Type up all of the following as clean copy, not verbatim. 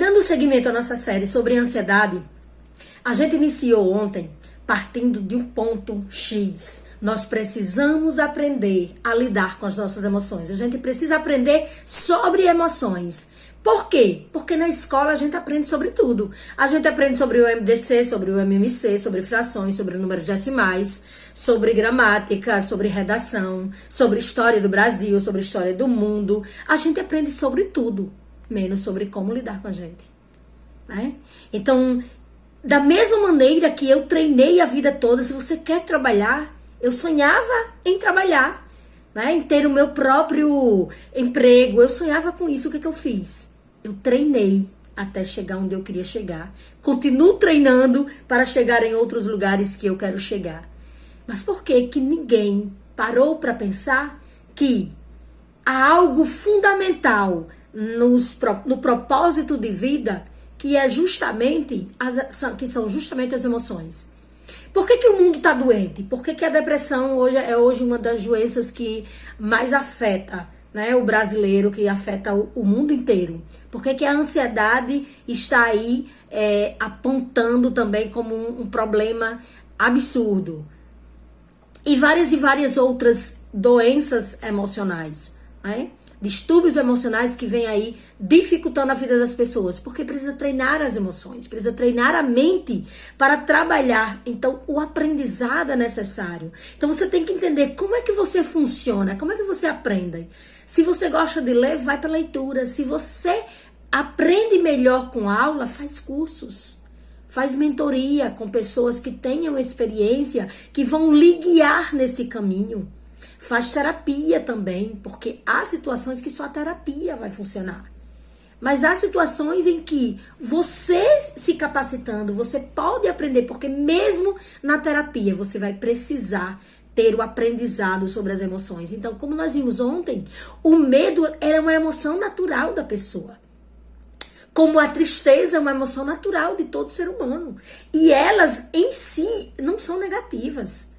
dando seguimento à nossa série sobre ansiedade, a gente iniciou ontem partindo de um ponto X. Nós precisamos aprender a lidar com as nossas emoções. A gente precisa aprender sobre emoções. Por quê? Porque na escola a gente aprende sobre tudo. A gente aprende sobre o MDC, sobre o MMC, sobre frações, sobre números decimais, sobre gramática, sobre redação, sobre história do Brasil, sobre história do mundo. A gente aprende sobre tudo, menos sobre como lidar com a gente, né? Então, da mesma maneira que eu treinei a vida toda, se você quer trabalhar, eu sonhava em trabalhar, né? Em ter o meu próprio emprego. Eu sonhava com isso. O que eu fiz? Eu treinei até chegar onde eu queria chegar. Continuo treinando para chegar em outros lugares que eu quero chegar. Mas por que ninguém parou para pensar que há algo fundamental no propósito de vida que é justamente que são justamente as emoções? Por que o mundo está doente? Por que a depressão hoje uma das doenças que mais afeta, né, o brasileiro, que afeta o mundo inteiro? Por que a ansiedade está aí apontando também como um problema absurdo? E várias outras doenças emocionais, né? Distúrbios emocionais que vêm aí dificultando a vida das pessoas, porque precisa treinar as emoções, precisa treinar a mente para trabalhar. Então, o aprendizado é necessário. Então, você tem que entender como é que você funciona, como é que você aprende. Se você gosta de ler, vai para a leitura. Se você aprende melhor com aula, faz cursos. Faz mentoria com pessoas que tenham experiência, que vão lhe guiar nesse caminho. Faz terapia também, porque há situações que só a terapia vai funcionar. Mas há situações em que você se capacitando, você pode aprender, porque mesmo na terapia você vai precisar ter o aprendizado sobre as emoções. Então, como nós vimos ontem, o medo é uma emoção natural da pessoa. Como a tristeza é uma emoção natural de todo ser humano. E elas em si não são negativas.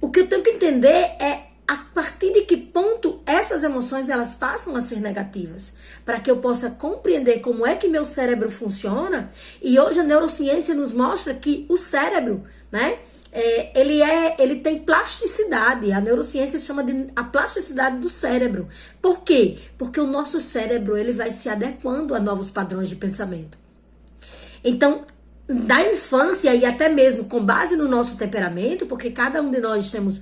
O que eu tenho que entender é a partir de que ponto essas emoções elas passam a ser negativas, para que eu possa compreender como é que meu cérebro funciona. E hoje a neurociência nos mostra que o cérebro, né, ele tem plasticidade. A neurociência chama de a plasticidade do cérebro. Por quê? Porque o nosso cérebro ele vai se adequando a novos padrões de pensamento. Então, da infância e até mesmo com base no nosso temperamento, porque cada um de nós temos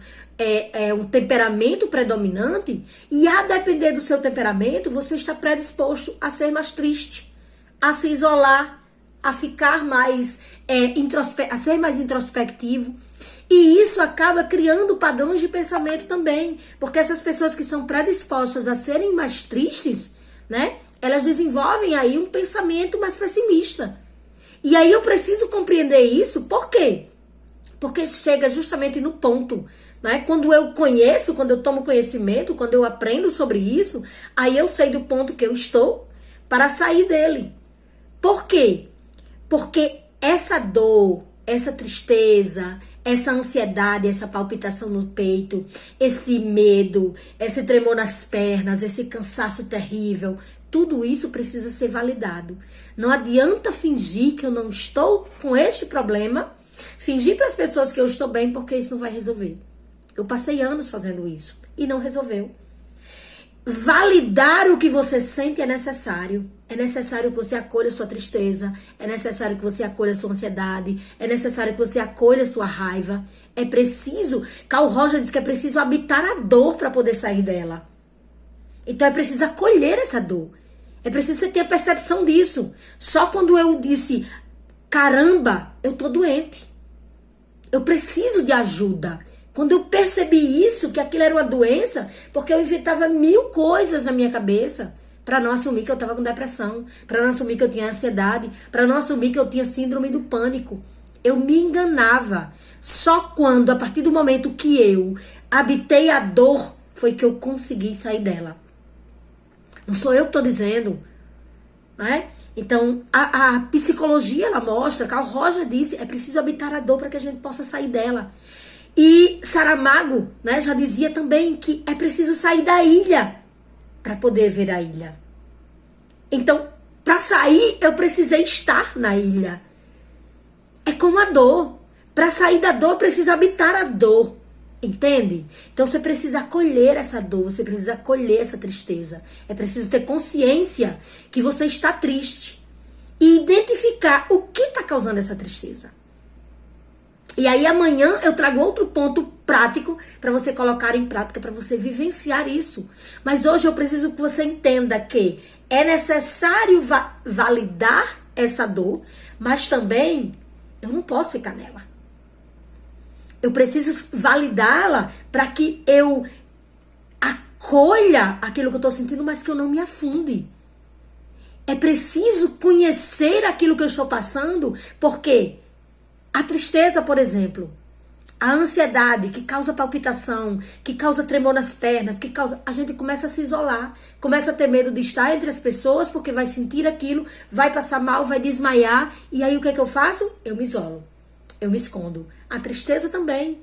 um temperamento predominante, e a depender do seu temperamento, você está predisposto a ser mais triste, a se isolar, a ficar mais a ser mais introspectivo. E isso acaba criando padrões de pensamento também, porque essas pessoas que são predispostas a serem mais tristes, né, elas desenvolvem aí um pensamento mais pessimista. E aí eu preciso compreender isso. Por quê? Porque chega justamente no ponto, né? Quando eu conheço, quando eu tomo conhecimento, quando eu aprendo sobre isso, aí eu sei do ponto que eu estou para sair dele. Por quê? Porque essa dor, essa tristeza, essa ansiedade, essa palpitação no peito, esse medo, esse tremor nas pernas, esse cansaço terrível, tudo isso precisa ser validado. Não adianta fingir que eu não estou com este problema, fingir para as pessoas que eu estou bem, porque isso não vai resolver. Eu passei anos fazendo isso e não resolveu. Validar o que você sente é necessário. É necessário que você acolha a sua tristeza, é necessário que você acolha a sua ansiedade, é necessário que você acolha a sua raiva. É preciso, Carl Roger diz que é preciso habitar a dor para poder sair dela. Então é preciso acolher essa dor. É preciso você ter a percepção disso. Só quando eu disse, caramba, eu tô doente, eu preciso de ajuda. Quando eu percebi isso, que aquilo era uma doença, porque eu inventava 1000 coisas na minha cabeça para não assumir que eu estava com depressão, para não assumir que eu tinha ansiedade, para não assumir que eu tinha síndrome do pânico. Eu me enganava. Só quando, a partir do momento que eu habitei a dor, foi que eu consegui sair dela. Não sou eu que estou dizendo, né? Então, a psicologia, ela mostra, Carl Roger disse, é preciso habitar a dor para que a gente possa sair dela. E Saramago, né, já dizia também que é preciso sair da ilha para poder ver a ilha. Então, Para sair, eu precisei estar na ilha. É como a dor. Para sair da dor, eu preciso habitar a dor. Entende? Então você precisa acolher essa dor, você precisa acolher essa tristeza. É preciso ter consciência que você está triste e identificar o que está causando essa tristeza. E aí amanhã eu trago outro ponto prático para você colocar em prática, para você vivenciar isso. Mas hoje eu preciso que você entenda que é necessário validar essa dor, mas também eu não posso ficar nela. Eu preciso validá-la para que eu acolha aquilo que eu estou sentindo, mas que eu não me afunde. É preciso conhecer aquilo que eu estou passando, porque a tristeza, por exemplo, a ansiedade que causa palpitação, que causa tremor nas pernas, que causa... A gente começa a se isolar, começa a ter medo de estar entre as pessoas, porque vai sentir aquilo, vai passar mal, vai desmaiar. E aí o que é que eu faço? Eu me isolo. Eu me escondo. A tristeza também.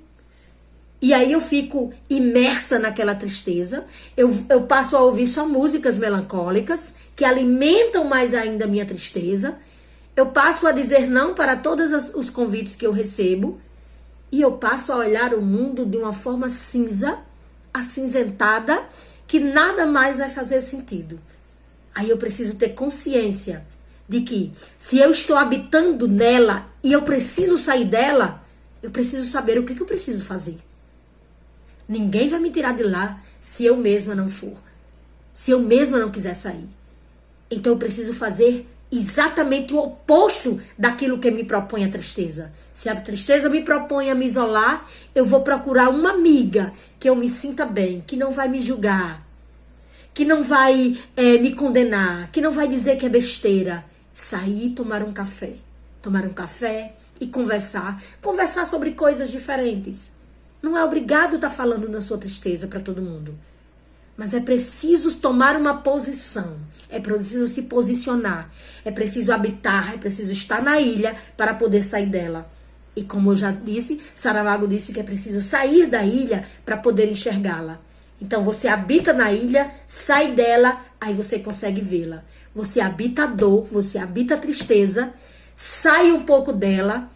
E aí eu fico imersa naquela tristeza. Eu passo a ouvir só músicas melancólicas que alimentam mais ainda a minha tristeza. Eu passo a dizer não para todos os convites que eu recebo. E eu passo a olhar o mundo de uma forma cinza, acinzentada, que nada mais vai fazer sentido. Aí eu preciso ter consciência de que se eu estou habitando nela e eu preciso sair dela, eu preciso saber o que eu preciso fazer. Ninguém vai me tirar de lá se eu mesma não for. Se eu mesma não quiser sair. Então eu preciso fazer exatamente o oposto daquilo que me propõe a tristeza. Se a tristeza me propõe a me isolar, eu vou procurar uma amiga que eu me sinta bem, que não vai me julgar, que não vai me condenar, que não vai dizer que é besteira. Sair e tomar um café e conversar sobre coisas diferentes. Não é obrigado estar falando da sua tristeza para todo mundo, mas é preciso tomar uma posição, é preciso se posicionar, é preciso habitar, é preciso estar na ilha para poder sair dela. E como eu já disse, Saramago disse que é preciso sair da ilha para poder enxergá-la. Então você habita na ilha, sai dela, aí você consegue vê-la. Você habita a dor, você habita a tristeza, sai um pouco dela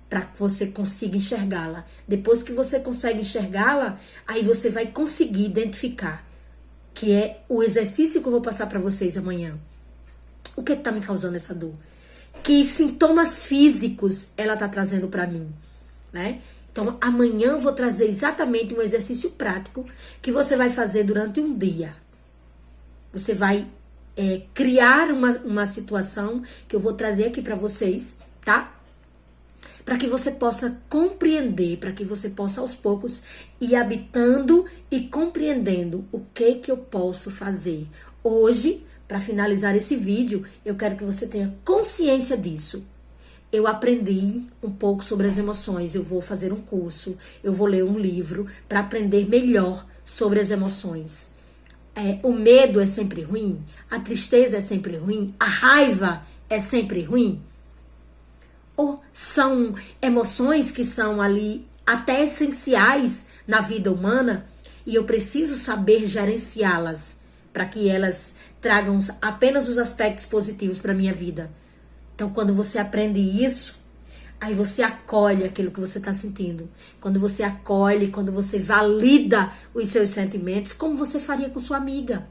para que você consiga enxergá-la. Depois que você consegue enxergá-la, aí você vai conseguir identificar, que é o exercício que eu vou passar para vocês amanhã. O que está me causando essa dor? Que sintomas físicos ela está trazendo para mim, né? Então, amanhã eu vou trazer exatamente um exercício prático que você vai fazer durante um dia. Você vai criar uma situação que eu vou trazer aqui para vocês, tá? Para que você possa compreender, para que você possa aos poucos ir habitando e compreendendo o que eu posso fazer. Hoje, para finalizar esse vídeo, eu quero que você tenha consciência disso. Eu aprendi um pouco sobre as emoções, eu vou fazer um curso, eu vou ler um livro para aprender melhor sobre as emoções. O medo é sempre ruim, a tristeza é sempre ruim, a raiva é sempre ruim. Ou são emoções que são ali até essenciais na vida humana e eu preciso saber gerenciá-las para que elas tragam apenas os aspectos positivos para a minha vida. Então, quando você aprende isso, aí você acolhe aquilo que você está sentindo. Quando você acolhe, quando você valida os seus sentimentos, como você faria com sua amiga.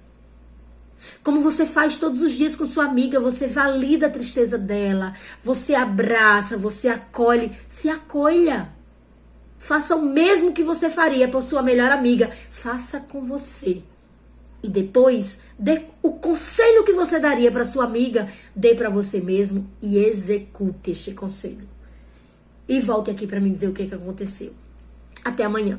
Como você faz todos os dias com sua amiga, você valida a tristeza dela, você abraça, você acolhe, se acolha. Faça o mesmo que você faria por sua melhor amiga, faça com você. E depois, dê o conselho que você daria para sua amiga, dê para você mesmo e execute este conselho. E volte aqui para me dizer o que aconteceu. Até amanhã.